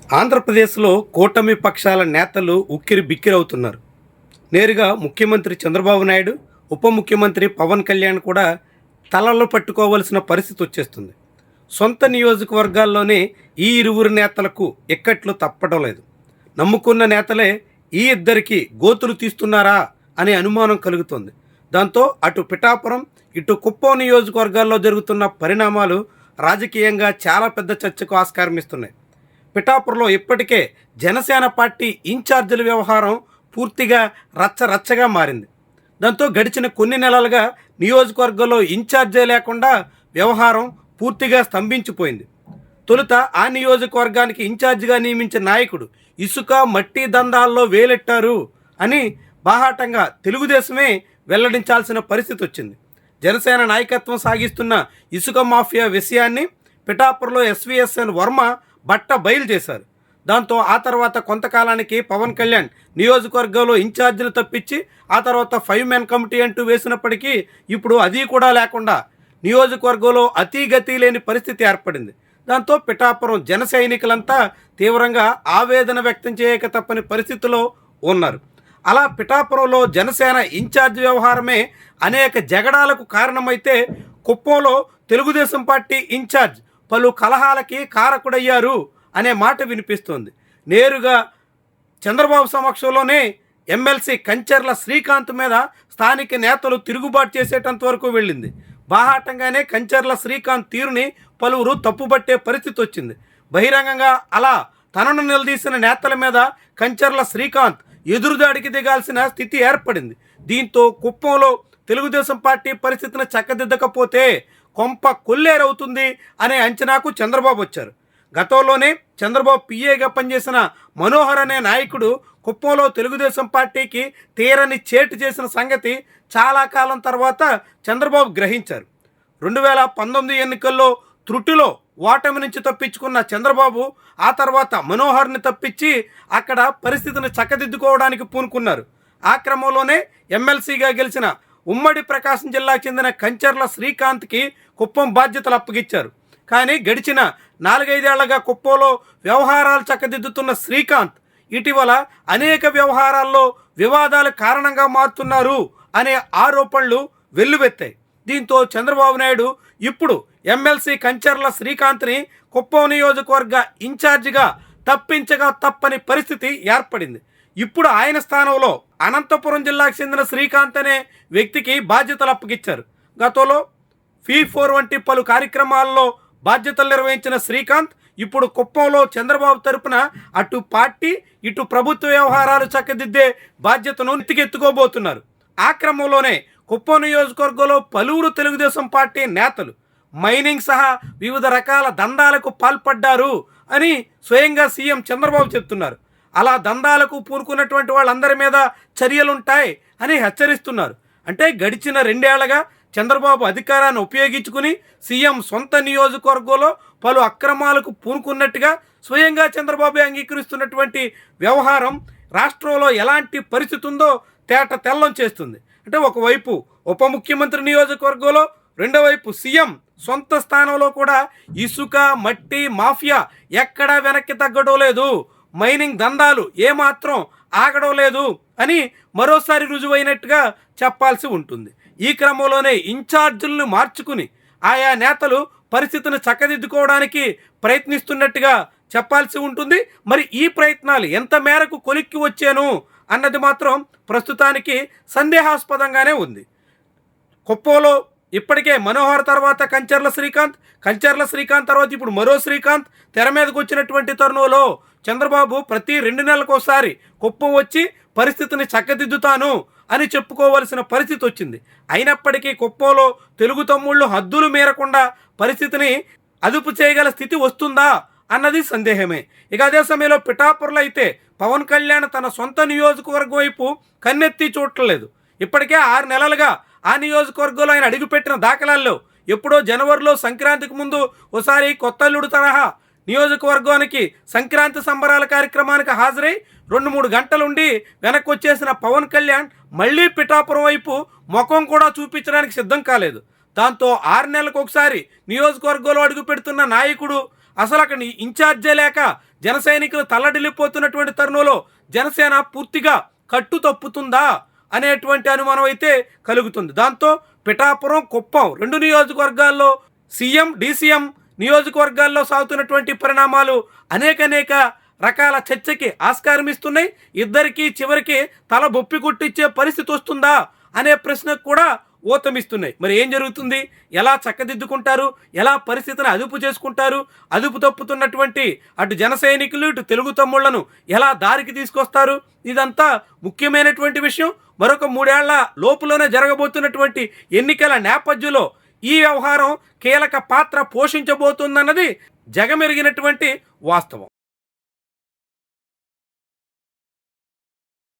ఆంధ్రప్రదేశ్లో కూటమి పక్షాల నేతలు ఉక్కిరి బిక్కిరవుతున్నారు. నేరుగా ముఖ్యమంత్రి చంద్రబాబు నాయుడు, ఉప ముఖ్యమంత్రి పవన్ కళ్యాణ్ కూడా తలలు పట్టుకోవలసిన పరిస్థితి వచ్చేస్తుంది. సొంత నియోజకవర్గాల్లోనే ఈ ఇరువురు నేతలకు ఇక్కట్లు తప్పడం లేదు. నమ్ముకున్న నేతలే ఈ ఇద్దరికి గోతులు తీస్తున్నారా అనే అనుమానం కలుగుతోంది. దాంతో అటు పిఠాపురం, ఇటు కుప్పం నియోజకవర్గాల్లో జరుగుతున్న పరిణామాలు రాజకీయంగా చాలా పెద్ద చర్చకు ఆస్కారం ఇస్తున్నాయి. పిఠాపురంలో ఇప్పటికే జనసేన పార్టీ ఇన్ఛార్జీల వ్యవహారం పూర్తిగా రచ్చరచ్చగా మారింది. దాంతో గడిచిన కొన్ని నెలలుగా నియోజకవర్గంలో ఇన్ఛార్జే లేకుండా వ్యవహారం పూర్తిగా స్తంభించిపోయింది. తొలుత ఆ నియోజకవర్గానికి ఇన్ఛార్జిగా నియమించిన నాయకుడు ఇసుక మట్టి దందాల్లో వేలెట్టారు అని బాహాటంగా తెలుగుదేశమే వెల్లడించాల్సిన పరిస్థితి వచ్చింది. జనసేన నాయకత్వం సాగిస్తున్న ఇసుక మాఫియా విషయాన్ని పిఠాపురంలో ఎస్వీఎస్ఎన్ వర్మ బట్ట బయలు చేశారు. దాంతో ఆ తర్వాత కొంతకాలానికి పవన్ కళ్యాణ్ నియోజకవర్గంలో ఇన్ఛార్జీలు తప్పించి ఆ తర్వాత 5 మెన్ కమిటీ అంటూ వేసినప్పటికీ ఇప్పుడు అది కూడా లేకుండా నియోజకవర్గంలో అతీగతి లేని పరిస్థితి ఏర్పడింది. దాంతో పిఠాపురం జన సైనికులంతా తీవ్రంగా ఆవేదన వ్యక్తం చేయక తప్పని పరిస్థితిలో ఉన్నారు. అలా పిఠాపురంలో జనసేన ఇన్ఛార్జ్ వ్యవహారమే అనేక జగడాలకు కారణమైతే కుప్పంలో తెలుగుదేశం పార్టీ ఇన్ఛార్జ్ పలు కలహాలకి కారకుడయ్యారు అనే మాట వినిపిస్తోంది. నేరుగా చంద్రబాబు సమక్షంలోనే ఎమ్మెల్సీ కంచర్ల శ్రీకాంత్ మీద స్థానిక నేతలు తిరుగుబాటు చేసేటంత వరకు వెళ్ళింది. బాహాటంగానే కంచర్ల శ్రీకాంత్ తీరుని పలువురు తప్పుపట్టే పరిస్థితి వచ్చింది. బహిరంగంగా అలా తనను నిలదీసిన నేతల మీద కంచర్ల శ్రీకాంత్ ఎదురుదాడికి దిగాల్సిన స్థితి ఏర్పడింది. దీంతో కుప్పంలో తెలుగుదేశం పార్టీ పరిస్థితిని చక్కదిద్దకపోతే కొంప కొల్లేరవుతుంది అనే అంచనాకు చంద్రబాబు వచ్చారు. గతంలోనే చంద్రబాబు పిఏగా పనిచేసిన మనోహర్ అనే నాయకుడు కుప్పంలో తెలుగుదేశం పార్టీకి తీరని చేటు చేసిన సంగతి చాలా కాలం తర్వాత చంద్రబాబు గ్రహించారు. 2019 ఎన్నికల్లో త్రుటిలో ఓటమి నుంచి తప్పించుకున్న చంద్రబాబు ఆ తర్వాత మనోహర్ని తప్పించి అక్కడ పరిస్థితిని చక్కదిద్దుకోవడానికి పూనుకున్నారు. ఆ క్రమంలోనే ఎమ్మెల్సీగా గెలిచిన ఉమ్మడి ప్రకాశం జిల్లాకు చెందిన కంచర్ల శ్రీకాంత్కి కుప్పం బాధ్యతలు అప్పగించారు. కానీ గడిచిన 4-5 ఏళ్లుగా కుప్పంలో వ్యవహారాలు చక్కదిద్దుతున్న శ్రీకాంత్ ఇటీవల అనేక వ్యవహారాల్లో వివాదాల కారణంగా మారుతున్నారు అనే ఆరోపణలు వెల్లువెత్తాయి. దీంతో చంద్రబాబు నాయుడు ఇప్పుడు ఎమ్మెల్సీ కంచర్ల శ్రీకాంత్ని కుప్పం నియోజకవర్గ ఇన్ఛార్జిగా తప్పించగా తప్పని పరిస్థితి ఏర్పడింది. ఇప్పుడు ఆయన స్థానంలో అనంతపురం జిల్లాకు చెందిన శ్రీకాంత్ అనే వ్యక్తికి బాధ్యతలు అప్పగించారు. గతంలో ఫీ4 వంటి పలు కార్యక్రమాల్లో బాధ్యతలు నిర్వహించిన శ్రీకాంత్ ఇప్పుడు కుప్పంలో చంద్రబాబు తరపున అటు పార్టీ ఇటు ప్రభుత్వ వ్యవహారాలు చక్కదిద్దే బాధ్యతను నెత్తికెత్తుకోబోతున్నారు. ఆ క్రమంలోనే కుప్పం నియోజకవర్గంలో పలువురు తెలుగుదేశం పార్టీ నేతలు మైనింగ్ సహా వివిధ రకాల దందాలకు పాల్పడ్డారు అని స్వయంగా సీఎం చంద్రబాబు చెప్తున్నారు. అలా దందాలకు పూనుకున్నటువంటి వాళ్ళందరి మీద చర్యలుంటాయి అని హెచ్చరిస్తున్నారు. అంటే గడిచిన 2 ఏళ్లుగా చంద్రబాబు అధికారాన్ని ఉపయోగించుకుని సీఎం సొంత నియోజకవర్గంలో పలు అక్రమాలకు పూనుకున్నట్టుగా స్వయంగా చంద్రబాబు అంగీకరిస్తున్నటువంటి వ్యవహారం రాష్ట్రంలో ఎలాంటి పరిస్థితి ఉందో తేట తెల్లం చేస్తుంది. అంటే ఒకవైపు ఉప ముఖ్యమంత్రి నియోజకవర్గంలో, రెండో వైపు సీఎం సొంత స్థానంలో కూడా ఇసుక మట్టి మాఫియా ఎక్కడా వెనక్కి తగ్గడం లేదు, మైనింగ్ దందాలు ఏమాత్రం ఆగడం లేదు అని మరోసారి రుజువైనట్టుగా చెప్పాల్సి ఉంటుంది. ఈ క్రమంలోనే ఇన్ఛార్జీలను మార్చుకుని ఆయా నేతలు పరిస్థితిని చక్కదిద్దుకోవడానికి ప్రయత్నిస్తున్నట్టుగా చెప్పాల్సి ఉంటుంది. మరి ఈ ప్రయత్నాలు ఎంత మేరకు కొలిక్కి వచ్చాను అన్నది మాత్రం ప్రస్తుతానికి సందేహాస్పదంగానే ఉంది. కుప్పంలో ఇప్పటికే మనోహర్ తర్వాత కంచర్ల శ్రీకాంత్ తర్వాత ఇప్పుడు మరో శ్రీకాంత్ తెర మీదకు వచ్చినటువంటి తరుణంలో చంద్రబాబు ప్రతి 2 నెలలకోసారి కుప్పం వచ్చి పరిస్థితిని చక్కదిద్దుతాను అని చెప్పుకోవలసిన పరిస్థితి వచ్చింది. అయినప్పటికీ కుప్పంలో తెలుగు తమ్ముళ్ళు హద్దులు మీరకుండా పరిస్థితిని అదుపు చేయగల స్థితి వస్తుందా అన్నది సందేహమే. ఇక అదే సమయంలో పిఠాపురంలో అయితే పవన్ కళ్యాణ్ తన సొంత నియోజకవర్గం వైపు కన్నెత్తి చూడట్లేదు. ఇప్పటికే 6 నెలలుగా ఆ నియోజకవర్గంలో ఆయన అడుగుపెట్టిన దాఖలాల్లో ఎప్పుడో జనవరిలో సంక్రాంతికి ముందు ఒకసారి కొత్తల్లుడు తరహా నియోజకవర్గానికి సంక్రాంతి సంబరాల కార్యక్రమానికి హాజరై 2-3 గంటలుండి వెనక్కి వచ్చేసిన పవన్ కళ్యాణ్ మళ్ళీ పిఠాపురం వైపు ముఖం కూడా చూపించడానికి సిద్ధం కాలేదు. దాంతో 6 నెలలకు ఒకసారి నియోజకవర్గంలో అడుగు పెడుతున్న నాయకుడు అసలు అక్కడ ఇన్ఛార్జే లేక జన సైనికులు తల్లడిల్లిపోతున్నటువంటి తరుణంలో జనసేన పూర్తిగా కట్టు తప్పుతుందా అనేటువంటి అనుమానం అయితే కలుగుతుంది. దాంతో పిఠాపురం, కుప్పం 2 నియోజకవర్గాల్లో సీఎం, డీసీఎం నియోజకవర్గాల్లో సాగుతున్నటువంటి పరిణామాలు అనేక రకాల చర్చకి ఆస్కారం ఇస్తున్నాయి. ఇద్దరికి చివరికి తల బొప్పి కొట్టించే పరిస్థితి వస్తుందా అనే ప్రశ్నకు కూడా ఊతమిస్తున్నాయి. మరి ఏం జరుగుతుంది, ఎలా చక్కదిద్దుకుంటారు, ఎలా పరిస్థితిని అదుపు చేసుకుంటారు, అదుపు తప్పుతున్నటువంటి అటు జన సైనికులు ఇటు తెలుగు తమ్ముళ్లను ఎలా దారికి తీసుకొస్తారు, ఇదంతా ముఖ్యమైనటువంటి విషయం. మరొక 3 ఏళ్ల లోపులోనే జరగబోతున్నటువంటి ఎన్నికల నేపథ్యంలో ఈ వ్యవహారం కీలక పాత్ర పోషించబోతుందన్నది జగమెరిగినటువంటి వాస్తవం.